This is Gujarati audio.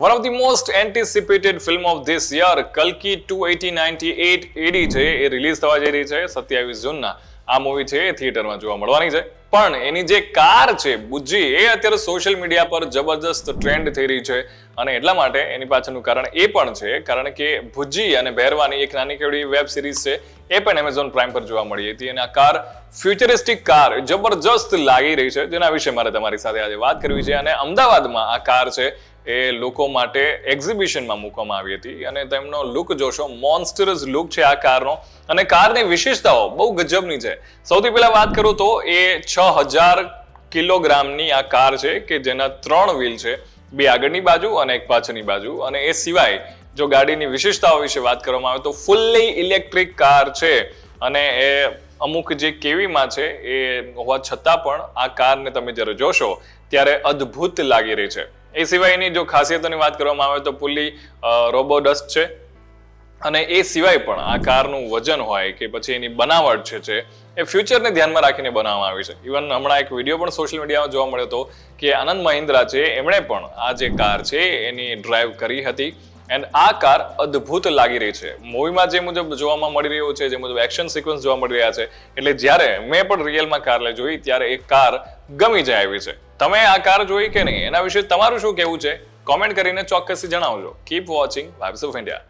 One of the most anticipated film of this year, કલ્કી 28098 AD છે એ રિલીઝ થવા જઈ રહી છે 27 જૂનના. આ મૂવી છે એ થિયેટરમાં જોવા મળવાની છે. પણ એની જે કાર છે બુજ્જી એ અત્યારે સોશિયલ મીડિયા પર જબરજસ્ત ટ્રેન્ડ થઈ રહી છે અને એટલા માટે એની પાછળનું કારણ એ પણ છે કારણ કે ભુજ્જી અને બહેરવાની એક નાની કેવડી વેબ સિરીઝ છે એ પણ એમેઝોન પ્રાઇમ પર જોવા મળી હતી અને આ કાર ફ્યુચરિસ્ટિક કાર જબરજસ્ત લાગી રહી છે જેના વિશે મારે તમારી સાથે આજે વાત કરવી છે અને અમદાવાદમાં આ કાર છે એ લોકો માટે એક્ઝિબિશનમાં મૂકવામાં આવી હતી અને તેમનો લુક જોશો મોન્સ્ટરસ લુક છે આ કારનો અને કારની વિશેષતાઓ બહુ ગજબની છે. સૌથી પહેલા વાત કરું તો એ 6000 કિલોગ્રામની આ કાર છે કે જેના 3 વ્હીલ છે, 2 આગળની બાજુ અને એક પાછળની બાજુ અને એ સિવાય જો ગાડીની વિશેષતાઓ વિશે વાત કરવામાં આવે તો ફૂલ્લી ઇલેક્ટ્રિક કાર છે અને એ અમુક જે કેવીમાં છે એ હોવા છતાં પણ આ કારને તમે જ્યારે જોશો ત્યારે અદ્ભુત લાગી રહી છે. એ સિવાયની જો ખાસિયતોની વાત કરવામાં આવે તો ફૂલ્લી રોબોડસ્ટ છે અને એ સિવાય પણ આ કારનું વજન હોય કે પછી એની બનાવટ છે એ ફ્યુચરને ધ્યાનમાં રાખીને બનાવવામાં આવી છે. ઇવન હમણાં એક વિડીયો પણ સોશિયલ મીડિયામાં જોવા મળ્યો હતો કે આનંદ મહિન્દ્રા છે એમણે પણ આ જે કાર છે એની ડ્રાઈવ કરી હતી એન્ડ આ કાર અદ્ભુત લાગી રહી છે. મૂવીમાં જે મુજબ જોવામાં મળી રહ્યું છે, જે મુજબ એક્શન સિક્વન્સ જોવા મળી રહ્યા છે, એટલે જ્યારે મેં પણ રિયલમાં કાર જોઈ ત્યારે એ કાર ગમી જાય એવી છે. તમે આ કાર જોઈ કે નહીં એના વિશે તમારું શું કહેવું છે કોમેન્ટ કરીને ચોક્કસથી જણાવજો. Keep watching vibes of India.